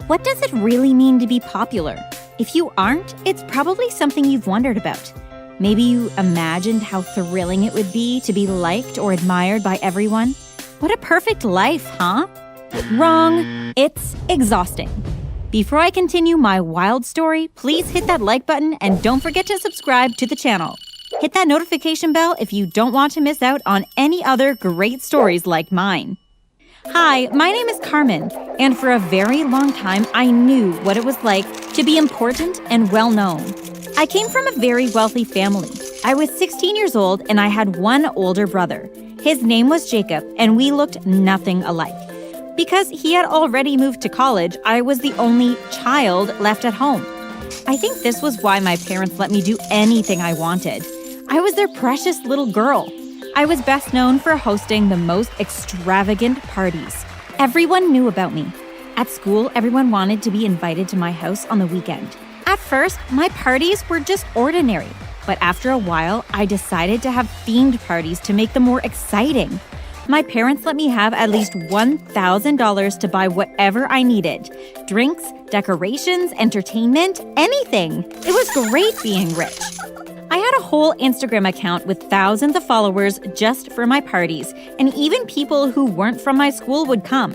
What does it really mean to be popular? If you aren't, it's probably something you've wondered about. Maybe you imagined how thrilling it would be to be liked or admired by everyone. What a perfect life, huh? Wrong. It's exhausting. Before I continue my wild story, please hit that like button and don't forget to subscribe to the channel. Hit that notification bell if you don't want to miss out on any other great stories like mine. Hi, my name is Carmen, and for a very long time, I knew what it was like to be important and well-known. I came from a very wealthy family. I was 16 years old, and I had one older brother. His name was Jacob, and we looked nothing alike. Because he had already moved to college, I was the only child left at home. I think this was why my parents let me do anything I wanted. I was their precious little girl. I was best known for hosting the most extravagant parties. Everyone knew about me. At school, everyone wanted to be invited to my house on the weekend. At first, my parties were just ordinary, but after a while, I decided to have themed parties to make them more exciting. My parents let me have at least $1,000 to buy whatever I needed. Drinks, decorations, entertainment, anything. It was great being rich. I had a whole Instagram account with thousands of followers just for my parties, and even people who weren't from my school would come.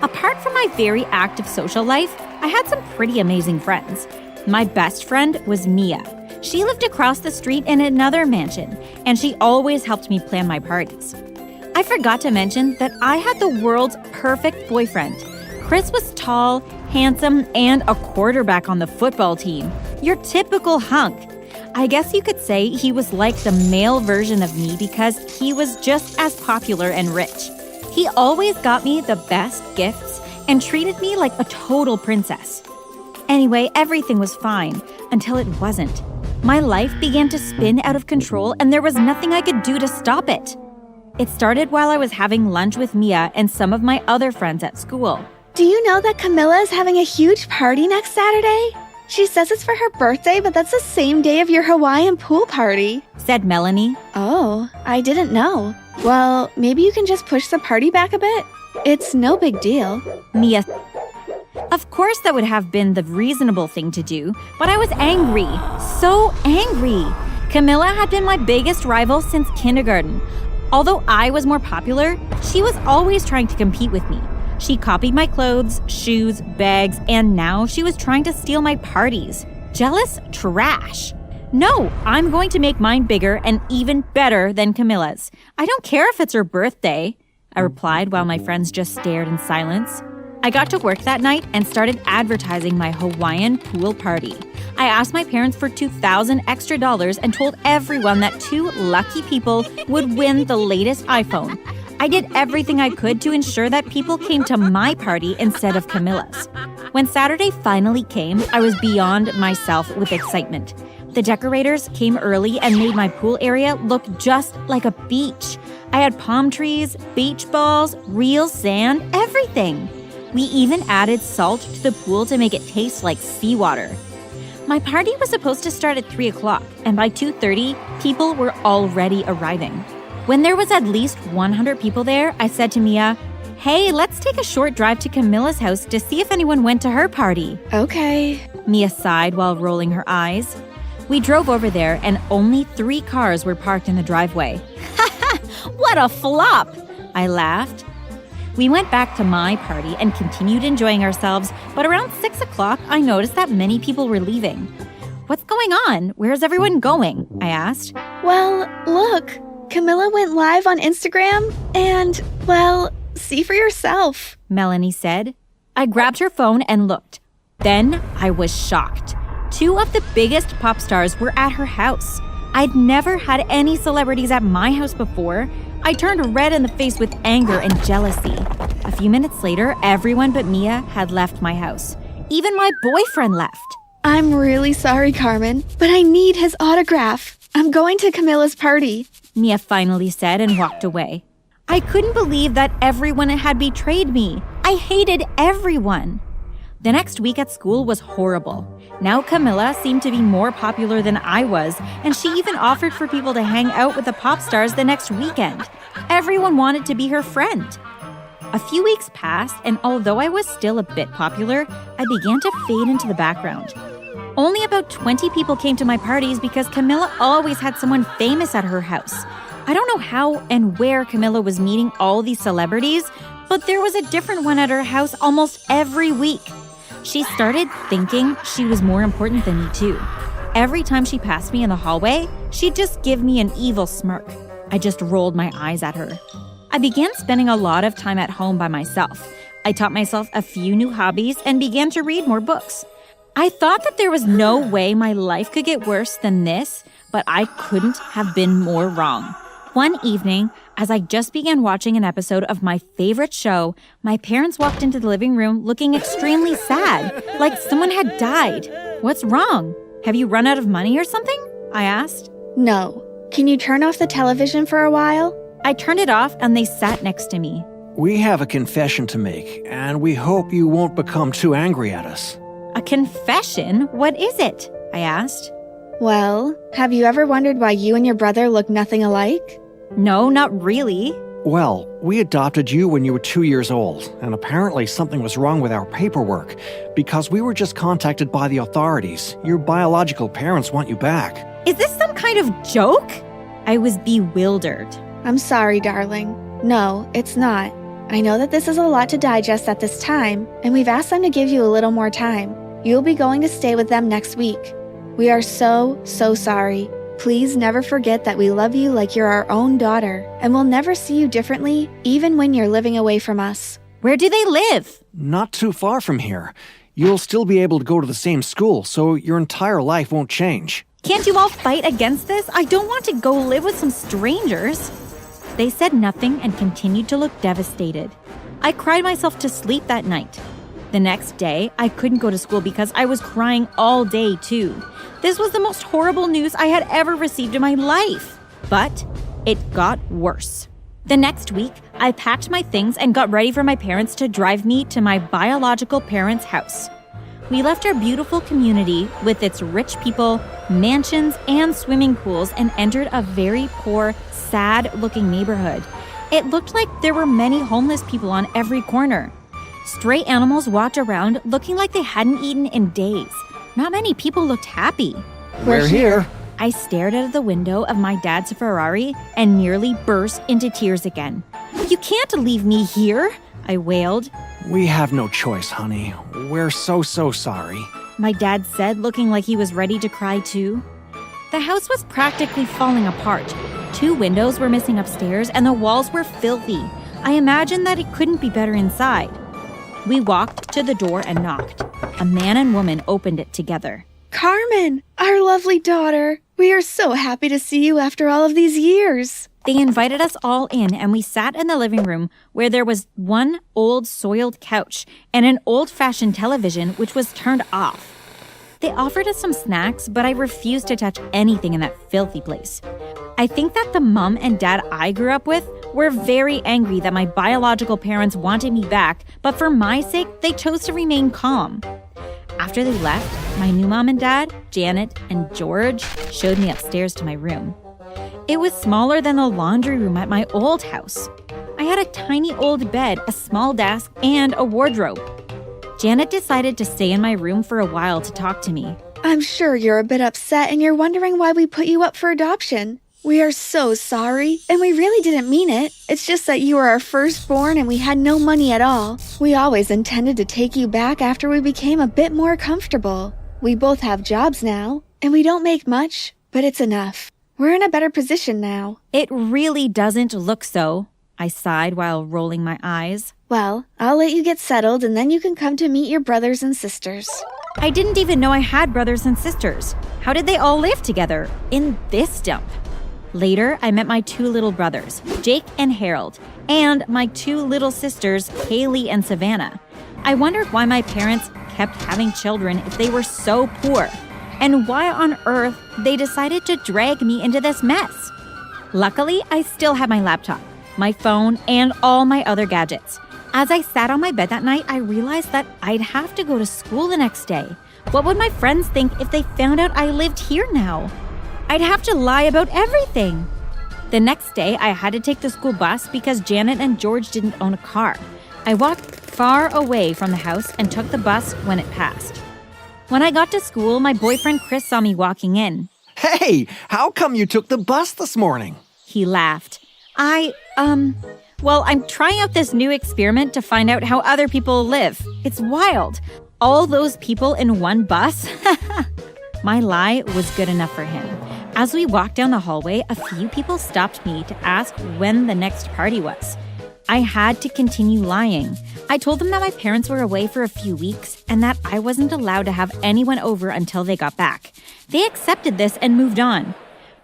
Apart from my very active social life, I had some pretty amazing friends. My best friend was Mia. She lived across the street in another mansion, and she always helped me plan my parties. I forgot to mention that I had the world's perfect boyfriend. Chris was tall, handsome, and a quarterback on the football team. Your typical hunk. I guess you could say he was like the male version of me because he was just as popular and rich. He always got me the best gifts and treated me like a total princess. Anyway, everything was fine until it wasn't. My life began to spin out of control and there was nothing I could do to stop it. It started while I was having lunch with Mia and some of my other friends at school. Do you know that Camilla is having a huge party next Saturday? She says it's for her birthday, but that's the same day of your Hawaiian pool party, said Melanie. Oh, I didn't know. Well, maybe you can just push the party back a bit. It's no big deal. Mia. Of course that would have been the reasonable thing to do, but I was angry. So angry. Camilla had been my biggest rival since kindergarten. Although I was more popular, she was always trying to compete with me. She copied my clothes, shoes, bags, and now she was trying to steal my parties. Jealous trash. No, I'm going to make mine bigger and even better than Camilla's. I don't care if it's her birthday, I replied while my friends just stared in silence. I got to work that night and started advertising my Hawaiian pool party. I asked my parents for $2,000 extra and told everyone that 2 lucky people would win the latest iPhone. I did everything I could to ensure that people came to my party instead of Camilla's. When Saturday finally came, I was beyond myself with excitement. The decorators came early and made my pool area look just like a beach. I had palm trees, beach balls, real sand, everything. We even added salt to the pool to make it taste like seawater. My party was supposed to start at 3 o'clock, and by 2:30, people were already arriving. When there was at least 100 people there, I said to Mia, "Hey, let's take a short drive to Camilla's house to see if anyone went to her party." Okay. Mia sighed while rolling her eyes. We drove over there and only 3 cars were parked in the driveway. "Ha! What a flop!" I laughed. We went back to my party and continued enjoying ourselves, but around 6 o'clock, I noticed that many people were leaving. "What's going on? Where's everyone going?" I asked. Well, look. Camilla went live on Instagram and, well, see for yourself, Melanie said. I grabbed her phone and looked. Then I was shocked. 2 of the biggest pop stars were at her house. I'd never had any celebrities at my house before. I turned red in the face with anger and jealousy. A few minutes later, everyone but Mia had left my house. Even my boyfriend left. I'm really sorry, Carmen, but I need his autograph. I'm going to Camilla's party, Mia finally said and walked away. I couldn't believe that everyone had betrayed me. I hated everyone. The next week at school was horrible. Now Camilla seemed to be more popular than I was, and she even offered for people to hang out with the pop stars the next weekend. Everyone wanted to be her friend. A few weeks passed, and although I was still a bit popular, I began to fade into the background. Only about 20 people came to my parties because Camilla always had someone famous at her house. I don't know how and where Camilla was meeting all these celebrities, but there was a different one at her house almost every week. She started thinking she was more important than me too. Every time she passed me in the hallway, she'd just give me an evil smirk. I just rolled my eyes at her. I began spending a lot of time at home by myself. I taught myself a few new hobbies and began to read more books. I thought that there was no way my life could get worse than this, but I couldn't have been more wrong. One evening, as I just began watching an episode of my favorite show, my parents walked into the living room looking extremely sad, like someone had died. "What's wrong? Have you run out of money or something?" I asked. No. Can you turn off the television for a while? I turned it off and they sat next to me. We have a confession to make, and we hope you won't become too angry at us. "A confession? What is it?" I asked. Well, have you ever wondered why you and your brother look nothing alike? No, not really. Well, we adopted you when you were 2 years old, and apparently something was wrong with our paperwork, because we were just contacted by the authorities. Your biological parents want you back. Is this some kind of joke? I was bewildered. I'm sorry, darling. No, it's not. I know that this is a lot to digest at this time, and we've asked them to give you a little more time. You'll be going to stay with them next week. We are so sorry. Please never forget that we love you like you're our own daughter, and we'll never see you differently, even when you're living away from us. Where do they live? Not too far from here. You'll still be able to go to the same school, so your entire life won't change. Can't you all fight against this? I don't want to go live with some strangers. They said nothing and continued to look devastated. I cried myself to sleep that night. The next day, I couldn't go to school because I was crying all day too. This was the most horrible news I had ever received in my life. But it got worse. The next week, I packed my things and got ready for my parents to drive me to my biological parents' house. We left our beautiful community with its rich people, mansions, and swimming pools and entered a very poor, sad-looking neighborhood. It looked like there were many homeless people on every corner. Stray animals walked around looking like they hadn't eaten in days. Not many people looked happy. We're here. I stared out of the window of my dad's Ferrari and nearly burst into tears again. "You can't leave me here," I wailed. We have no choice, honey. We're so sorry. My dad said, looking like he was ready to cry too. The house was practically falling apart. 2 windows were missing upstairs and the walls were filthy. I imagined that it couldn't be better inside. We walked to the door and knocked. A man and woman opened it together. Carmen, our lovely daughter. We are so happy to see you after all of these years. They invited us all in and we sat in the living room where there was one old soiled couch and an old-fashioned television which was turned off. They offered us some snacks, but I refused to touch anything in that filthy place. I think that the mom and dad I grew up with were very angry that my biological parents wanted me back, but for my sake, they chose to remain calm. After they left, my new mom and dad, Janet and George, showed me upstairs to my room. It was smaller than the laundry room at my old house. I had a tiny old bed, a small desk, and a wardrobe. Janet decided to stay in my room for a while to talk to me. I'm sure you're a bit upset and you're wondering why we put you up for adoption. We are so sorry, and we really didn't mean it. It's just that you were our firstborn and we had no money at all. We always intended to take you back after we became a bit more comfortable. We both have jobs now, and we don't make much, but it's enough. We're in a better position now. It really doesn't look so, I sighed while rolling my eyes. Well, I'll let you get settled and then you can come to meet your brothers and sisters. I didn't even know I had brothers and sisters. How did they all live together in this dump? Later, I met my 2 little brothers, Jake and Harold, and my 2 little sisters, Kaylee and Savannah. I wondered why my parents kept having children if they were so poor, and why on earth they decided to drag me into this mess. Luckily, I still had my laptop, my phone, and all my other gadgets. As I sat on my bed that night, I realized that I'd have to go to school the next day. What would my friends think if they found out I lived here now? I'd have to lie about everything. The next day, I had to take the school bus because Janet and George didn't own a car. I walked far away from the house and took the bus when it passed. When I got to school, my boyfriend Chris saw me walking in. Hey, how come you took the bus this morning? He laughed. Well, I'm trying out this new experiment to find out how other people live. It's wild. All those people in one bus? My lie was good enough for him. As we walked down the hallway, a few people stopped me to ask when the next party was. I had to continue lying. I told them that my parents were away for a few weeks and that I wasn't allowed to have anyone over until they got back. They accepted this and moved on.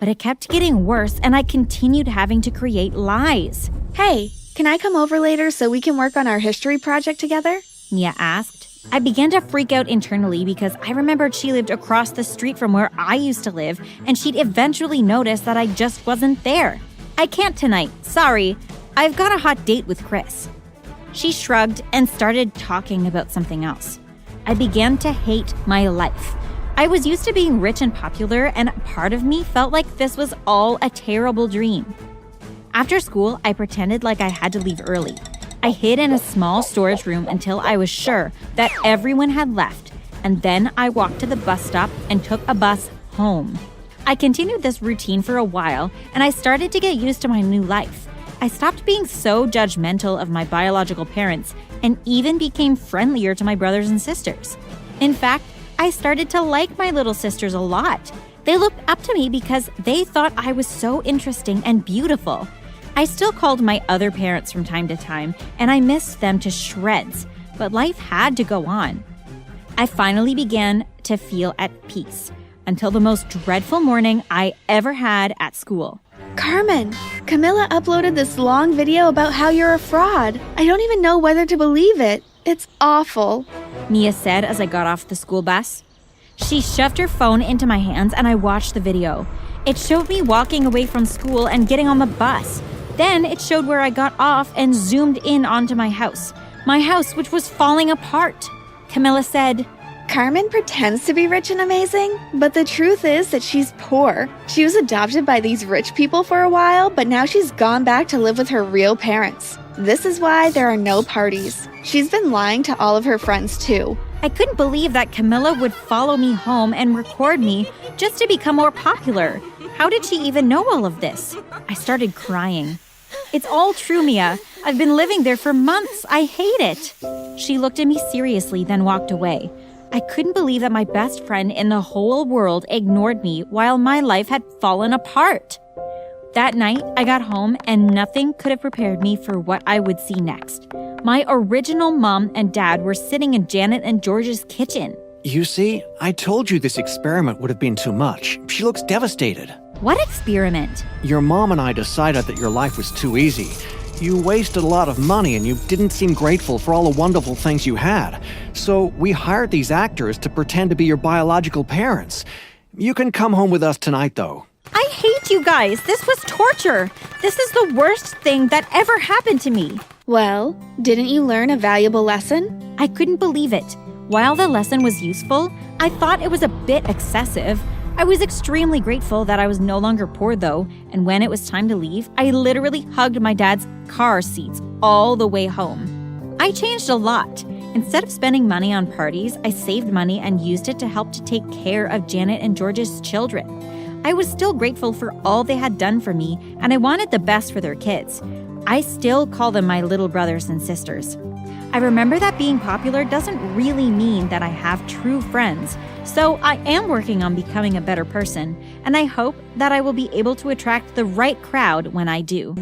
But it kept getting worse and I continued having to create lies. Hey, can I come over later so we can work on our history project together? Mia asked. I began to freak out internally because I remembered she lived across the street from where I used to live and she'd eventually notice that I just wasn't there. I can't tonight, sorry. I've got a hot date with Chris. She shrugged and started talking about something else. I began to hate my life. I was used to being rich and popular, and part of me felt like this was all a terrible dream. After school, I pretended like I had to leave early. I hid in a small storage room until I was sure that everyone had left, and then I walked to the bus stop and took a bus home. I continued this routine for a while, and I started to get used to my new life. I stopped being so judgmental of my biological parents and even became friendlier to my brothers and sisters. In fact, I started to like my little sisters a lot. They looked up to me because they thought I was so interesting and beautiful. I still called my other parents from time to time, and I missed them to shreds, but life had to go on. I finally began to feel at peace until the most dreadful morning I ever had at school. Carmen, Camilla uploaded this long video about how you're a fraud. I don't even know whether to believe it. It's awful. Mia said as I got off the school bus. She shoved her phone into my hands and I watched the video. It showed me walking away from school and getting on the bus. Then it showed where I got off and zoomed in onto my house. My house, which was falling apart. Camilla said, Carmen pretends to be rich and amazing, but the truth is that she's poor. She was adopted by these rich people for a while, but now she's gone back to live with her real parents. This is why there are no parties. She's been lying to all of her friends too. I couldn't believe that Camilla would follow me home and record me just to become more popular. How did she even know all of this? I started crying. It's all true, Mia. I've been living there for months. I hate it. She looked at me seriously, then walked away. I couldn't believe that my best friend in the whole world ignored me while my life had fallen apart. That night, I got home and nothing could have prepared me for what I would see next. My original mom and dad were sitting in Janet and George's kitchen. You see, I told you this experiment would have been too much. She looks devastated. What experiment? Your mom and I decided that your life was too easy. You wasted a lot of money and you didn't seem grateful for all the wonderful things you had. So we hired these actors to pretend to be your biological parents. You can come home with us tonight, though. I hate you guys. This was torture. This is the worst thing that ever happened to me. Well, didn't you learn a valuable lesson? I couldn't believe it. While the lesson was useful, I thought it was a bit excessive. I was extremely grateful that I was no longer poor, though, and when it was time to leave, I literally hugged my dad's car seats all the way home. I changed a lot. Instead of spending money on parties, I saved money and used it to help to take care of Janet and George's children. I was still grateful for all they had done for me, and I wanted the best for their kids. I still call them my little brothers and sisters. I remember that being popular doesn't really mean that I have true friends, so I am working on becoming a better person, and I hope that I will be able to attract the right crowd when I do.